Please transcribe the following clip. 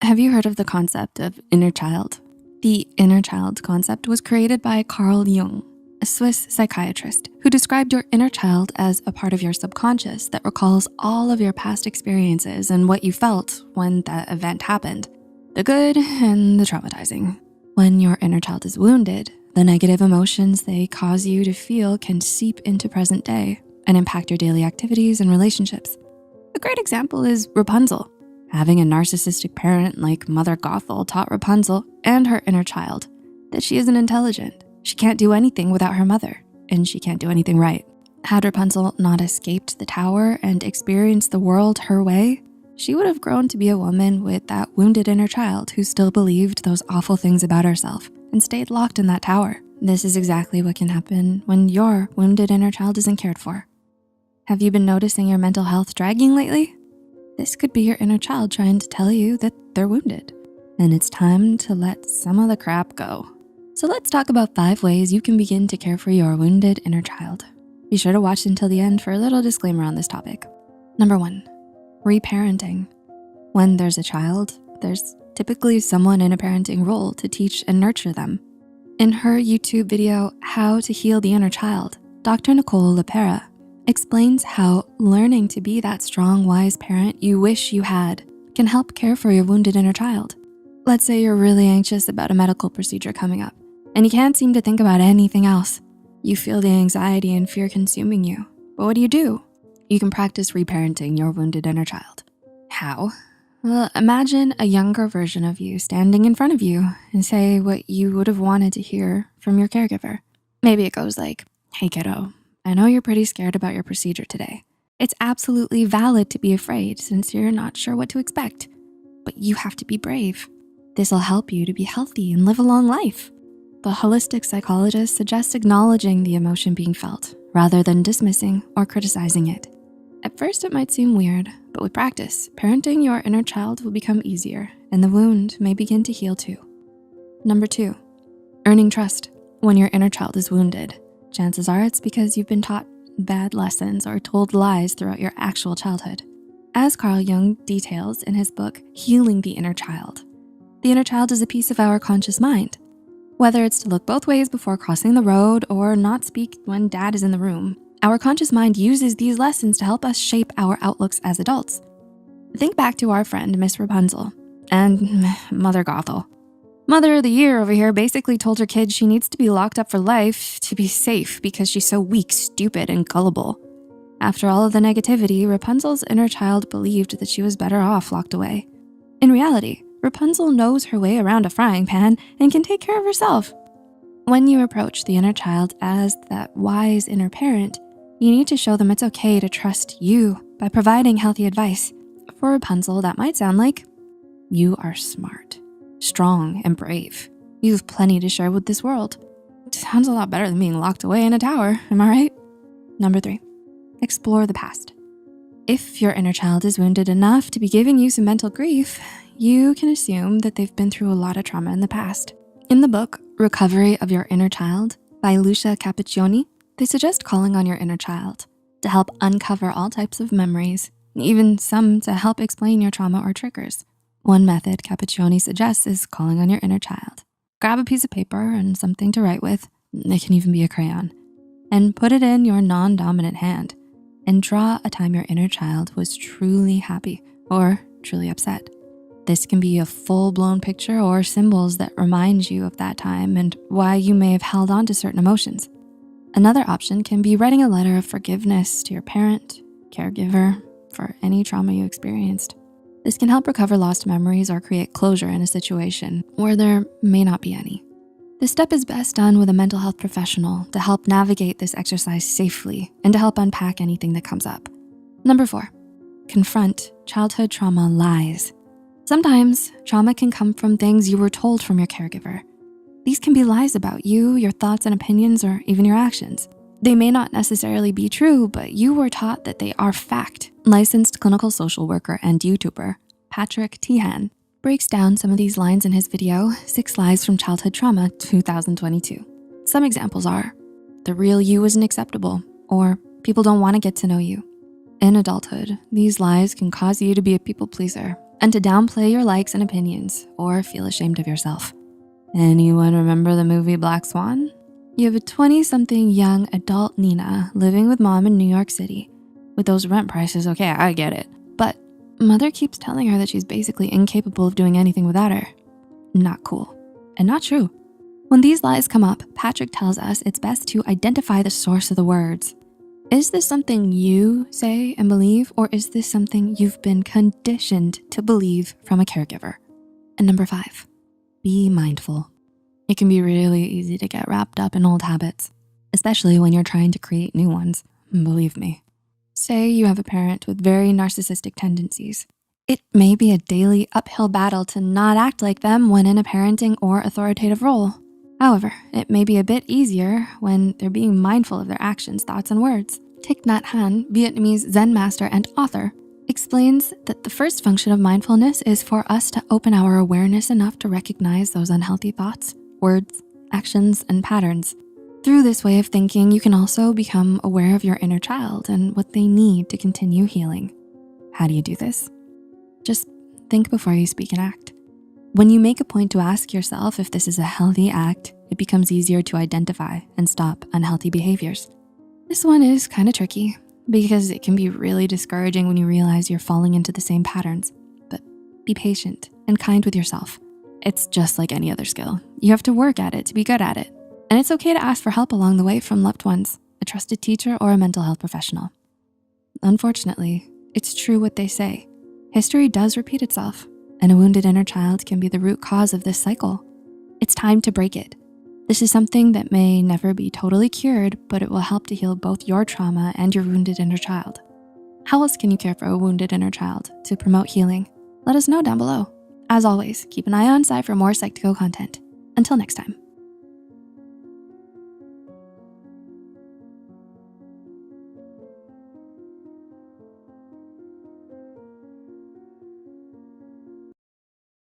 Have you heard of the concept of inner child? The inner child concept was created by Carl Jung, a Swiss psychiatrist who described your inner child as a part of your subconscious that recalls all of your past experiences and what you felt when that event happened, the good and the traumatizing. When your inner child is wounded, the negative emotions they cause you to feel can seep into present day and impact your daily activities and relationships. A great example is Rapunzel. Having a narcissistic parent like Mother Gothel taught Rapunzel and her inner child that she isn't intelligent, she can't do anything without her mother, and she can't do anything right. Had Rapunzel not escaped the tower and experienced the world her way, she would have grown to be a woman with that wounded inner child who still believed those awful things about herself and stayed locked in that tower. This is exactly what can happen when your wounded inner child isn't cared for. Have you been noticing your mental health dragging lately? This could be your inner child trying to tell you that they're wounded, and it's time to let some of the crap go. So let's talk about 5 ways you can begin to care for your wounded inner child. Be sure to watch until the end for a little disclaimer on this topic. Number 1, reparenting. When there's a child, there's typically someone in a parenting role to teach and nurture them. In her YouTube video, How to Heal the Inner Child, Dr. Nicole LePera explains how learning to be that strong, wise parent you wish you had can help care for your wounded inner child. Let's say you're really anxious about a medical procedure coming up, and you can't seem to think about anything else. You feel the anxiety and fear consuming you, but what do? You can practice reparenting your wounded inner child. How? Well, imagine a younger version of you standing in front of you and say what you would have wanted to hear from your caregiver. Maybe it goes like, "Hey kiddo, I know you're pretty scared about your procedure today. It's absolutely valid to be afraid since you're not sure what to expect, but you have to be brave. This'll help you to be healthy and live a long life." The holistic psychologist suggests acknowledging the emotion being felt rather than dismissing or criticizing it. At first, it might seem weird, but with practice, parenting your inner child will become easier and the wound may begin to heal too. Number 2, earning trust. When your inner child is wounded, chances are it's because you've been taught bad lessons or told lies throughout your actual childhood. As Carl Jung details in his book, Healing the Inner Child, the inner child is a piece of our conscious mind. Whether it's to look both ways before crossing the road or not speak when dad is in the room, our conscious mind uses these lessons to help us shape our outlooks as adults. Think back to our friend, Miss Rapunzel, and Mother Gothel. Mother of the Year over here basically told her kid she needs to be locked up for life to be safe because she's so weak, stupid, and gullible. After all of the negativity, Rapunzel's inner child believed that she was better off locked away. In reality, Rapunzel knows her way around a frying pan and can take care of herself. When you approach the inner child as that wise inner parent, you need to show them it's okay to trust you by providing healthy advice. For Rapunzel, that might sound like, "You are smart, strong, and brave. You have plenty to share with this world." It sounds a lot better than being locked away in a tower, am I right? Number 3, explore the past. If your inner child is wounded enough to be giving you some mental grief, you can assume that they've been through a lot of trauma in the past. In the book, Recovery of Your Inner Child by Lucia Cappuccioni, they suggest calling on your inner child to help uncover all types of memories, even some to help explain your trauma or triggers. One method Cappuccioni suggests is calling on your inner child. Grab a piece of paper and something to write with, it can even be a crayon, and put it in your non-dominant hand and draw a time your inner child was truly happy or truly upset. This can be a full-blown picture or symbols that remind you of that time and why you may have held on to certain emotions. Another option can be writing a letter of forgiveness to your parent, caregiver, for any trauma you experienced. This can help recover lost memories or create closure in a situation where there may not be any. This step is best done with a mental health professional to help navigate this exercise safely and to help unpack anything that comes up. Number 4, confront childhood trauma lies. Sometimes trauma can come from things you were told from your caregiver. These can be lies about you, your thoughts and opinions, or even your actions. They may not necessarily be true, but you were taught that they are fact. Licensed clinical social worker and YouTuber Patrick Teehan breaks down some of these lines in his video, 6 Lies from Childhood Trauma 2022. Some examples are, the real you isn't acceptable, or people don't wanna get to know you. In adulthood, these lies can cause you to be a people pleaser and to downplay your likes and opinions or feel ashamed of yourself. Anyone remember the movie Black Swan? You have a 20-something young adult Nina living with mom in New York City. With those rent prices, okay, I get it. But mother keeps telling her that she's basically incapable of doing anything without her. Not cool, and not true. When these lies come up, Patrick tells us it's best to identify the source of the words. Is this something you say and believe, or is this something you've been conditioned to believe from a caregiver? And number 5, be mindful. It can be really easy to get wrapped up in old habits, especially when you're trying to create new ones, believe me. Say you have a parent with very narcissistic tendencies. It may be a daily uphill battle to not act like them when in a parenting or authoritative role. However, it may be a bit easier when they're being mindful of their actions, thoughts, and words. Thich Nhat Hanh, Vietnamese Zen master and author, explains that the first function of mindfulness is for us to open our awareness enough to recognize those unhealthy thoughts, words, actions, and patterns. Through this way of thinking, you can also become aware of your inner child and what they need to continue healing. How do you do this? Just think before you speak and act. When you make a point to ask yourself if this is a healthy act, it becomes easier to identify and stop unhealthy behaviors. This one is kind of tricky because it can be really discouraging when you realize you're falling into the same patterns, but be patient and kind with yourself. It's just like any other skill. You have to work at it to be good at it. And it's okay to ask for help along the way from loved ones, a trusted teacher, or a mental health professional. Unfortunately, it's true what they say. History does repeat itself, and a wounded inner child can be the root cause of this cycle. It's time to break it. This is something that may never be totally cured, but it will help to heal both your trauma and your wounded inner child. How else can you care for a wounded inner child to promote healing? Let us know down below. As always, keep an eye on side for more Psych2Go content. Until next time.